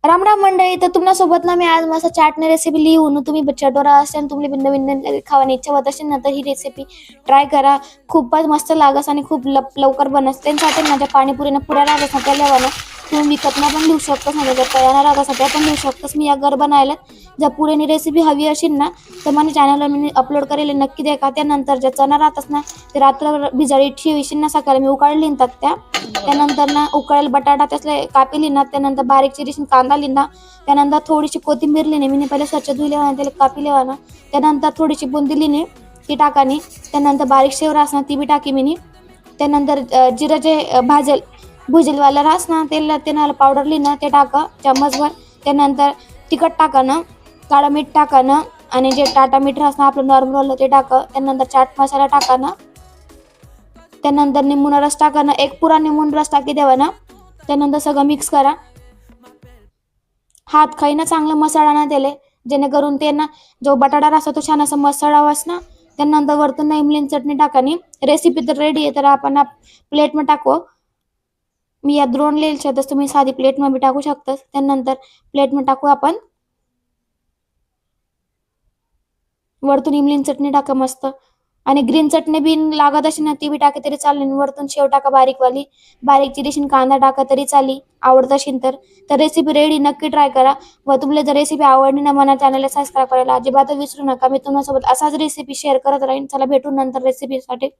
राम राम मंडळी. तर तुमच्यासोबत ना मी आज मस्त चाटने रेसिपी लिहून तुम्ही चटोरा असेल तुम्ही नवीन नवीन खावानी इच्छा होत असेल ना तर ही रेसिपी ट्राय करा. खूपच मस्त लागस आणि खूप लवकर बनस. त्यांसाठी माझ्या पाणीपुरीनं पुऱ्या राहत ना त्या ना तुम्ही विकतना पण लिहू शकतोस ना त्याच्यात तयार राहत असं त्या पण लिहू शकतोस. मी या घर बनायला जर पुरेनी रेसिपी हवी असेल ना तर माझ्या चॅनलला मी अपलोड करेल नक्की देखा. त्यानंतर ज्या चणा राहतच ना ते रात्र भिजाळी ठेवीशील ना सकाळी मी उकाळली लिहितात त्यानंतर ना उकळेल बटाटा त्यातले कापी लिहिणार. त्यानंतर बारीक चिरीशीन कांदा लिहिणार. त्यानंतर थोडीशी कोथिंबीर लिहिणे मी पहिले स्वच्छ धुई लेवा त्याला कापी लेवाना. त्यानंतर थोडीशी बुंदी लिहिणे ती टाकानी. त्यानंतर बारीक शेवरा असणार ती बी टाकी मी. त्यानंतर जिरं जे भुजेलवाला रास ना त्याला पावडर लिहिणं ते टाका चम्मचभर. त्यानंतर तिखट टाकानं, काळं मीठ टाकानं आणि जे टाटा मीठ रास ना आपलं नॉर्मल ते टाका. त्यानंतर चाट मसाला टाकाना. त्यानंतर निंबून रस टाकाना, एक पुरा निंबून रस टाकी द्यावा ना. त्यानंतर सगळं मिक्स करा. हात खाईना चांगला मसाला ना त्याले जेणेकरून ते ना जो बटाटा असतो तो छान असा मसाला वास ना. त्यानंतर वरतून ना इमलीन चटणी टाकानी. रेसिपी तर रेडी आहे तर आपण प्लेट मध्ये टाकू. मी या द्रोण लिहिल तसं तुम्ही साधी प्लेट मध्ये टाकू शकता. त्यानंतर प्लेट मध्ये टाकू आपण. वरतून इमलीन चटणी टाका मस्त आणि ग्रीन चटणी बिन लागत असेल ना ती बी टाका तरी चालेल. वरतून शेव टाका बारीकवाली, बारीक चिरीशीन कांदा टाका तरी चाली आवडत असेल तर रेसिपी रेडी नक्की ट्राय करा. व तुम्हाला जर रेसिपी आवडली ना मला चॅनलला सबस्क्राईब करायला अजिबात विसरू नका. मी तुमच्यासोबत असाच रेसिपी शेअर करत राहीन. चला भेटू नंतर रेसिपीसाठी.